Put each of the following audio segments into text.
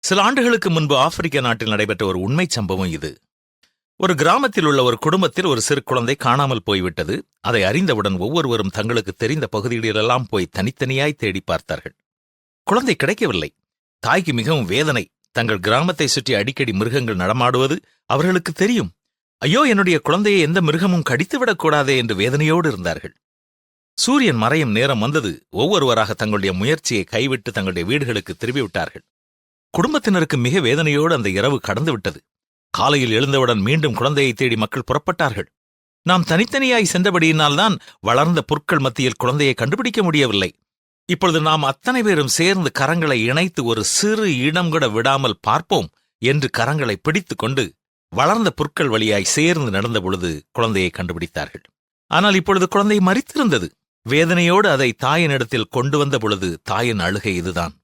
சில ஆண்டுகளுக்கு முன்பு ஆப்பிரிக்க நாட்டில் நடைபெற்ற ஒரு உண்மை சம்பவம் இது. ஒரு கிராமத்தில் உள்ள ஒரு குடும்பத்தில் ஒரு சிறு குழந்தை காணாமல் போய்விட்டது. அதை அறிந்தவுடன் ஒவ்வொருவரும் தங்களுக்கு தெரிந்த பகுதிகளிலெல்லாம் போய் தனித்தனியாய் தேடி பார்த்தார்கள். குழந்தை கிடைக்கவில்லை. தாய்க்கு மிகவும் வேதனை. தங்கள் கிராமத்தை சுற்றி அடிக்கடி மிருகங்கள் நடமாடுவது அவர்களுக்கு தெரியும். ஐயோ, என்னுடைய குழந்தையை எந்த மிருகமும் கடித்துவிடக்கூடாதே என்று வேதனையோடு இருந்தார்கள். சூரியன் மறையும் நேரம் வந்தது. ஒவ்வொருவராக தங்களுடைய முயற்சியை கைவிட்டு தங்களுடைய வீடுகளுக்கு திரும்பிவிட்டார்கள். குடும்பத்தினருக்கு மிக வேதனையோடு அந்த இரவு கடந்துவிட்டது. காலையில் எழுந்தவுடன் மீண்டும் குழந்தையை தேடி மக்கள் புறப்பட்டார்கள். நாம் தனித்தனியாய் சென்றபடியினால்தான் வளர்ந்த புற்கள் மத்தியில் குழந்தையை கண்டுபிடிக்க முடியவில்லை. இப்பொழுது நாம் அத்தனை பேரும் சேர்ந்து கரங்களை இணைத்து ஒரு சிறு இடம் கூட விடாமல் பார்ப்போம் என்று கரங்களை பிடித்துக் கொண்டு வளர்ந்த புற்கள் வழியாய் சேர்ந்து நடந்த பொழுது குழந்தையை கண்டுபிடித்தார்கள். ஆனால் இப்பொழுது குழந்தை மரித்திருந்தது. வேதனையோடு அதை தாயினிடத்தில் கொண்டு வந்த பொழுது தாயின் அழுகை இதுதான்: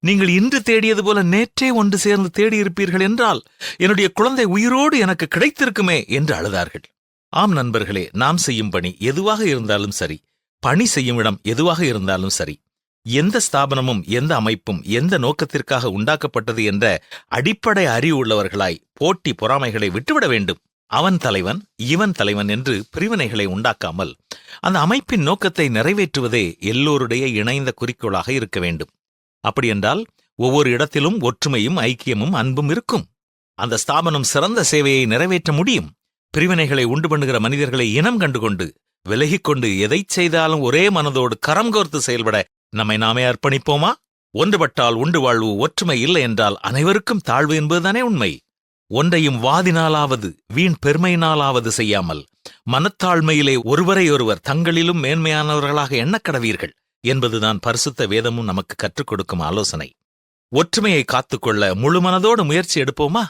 நீங்கள் இன்று தேடியது போல நேற்றே ஒன்று சேர்ந்து தேடியிருப்பீர்கள் என்றால் என்னுடைய குழந்தை உயிரோடு எனக்கு கிடைத்திருக்குமே என்று அழுதார்கள். ஆம் நண்பர்களே, நாம் செய்யும் பணி எதுவாக இருந்தாலும் சரி, பணி செய்யும் இடம் எதுவாக இருந்தாலும் சரி, எந்த ஸ்தாபனமும் எந்த அமைப்பும் எந்த நோக்கத்திற்காக உண்டாக்கப்பட்டது என்ற அடிப்படை அறிவு உள்ளவர்களாய் போட்டி பொறாமைகளை விட்டுவிட வேண்டும். அவன் தலைவன், இவன் தலைவன் என்று பிரிவினைகளை உண்டாக்காமல் அந்த அமைப்பின் நோக்கத்தை நிறைவேற்றுவதே எல்லோருடைய இணைந்த குறிக்கோளாக இருக்க வேண்டும். அப்படியென்றால் ஒவ்வொரு இடத்திலும் ஒற்றுமையும் ஐக்கியமும் அன்பும் இருக்கும். அந்த ஸ்தாபனம் சிறந்த சேவையை நிறைவேற்ற முடியும். பிரிவினைகளை உண்டு பண்ணுகிற மனிதர்களை இனம் கண்டுகொண்டு விலகிக்கொண்டு எதை செய்தாலும் ஒரே மனதோடு கரம் கோர்த்து செயல்பட நம்மை நாமே அர்ப்பணிப்போமா? ஒன்றுபட்டால் உண்டு வாழ்வு, ஒற்றுமை இல்லை என்றால் அனைவருக்கும் தாழ்வு என்பதுதானே உண்மை. ஒன்றையும் வாதினாலாவது வீண் பெருமையினாலாவது செய்யாமல் மனத்தாழ்மையிலே ஒருவரையொருவர் தங்களிலும் மேன்மையானவர்களாக எண்ணக்கடவீர்கள் என்பதுதான் பரிசுத்த வேதமும் நமக்கு கற்றுக் கொடுக்கும் ஆலோசனை. ஒற்றுமையை காத்துக்கொள்ள முழு மனதோடு முயற்சி எடுப்போமா?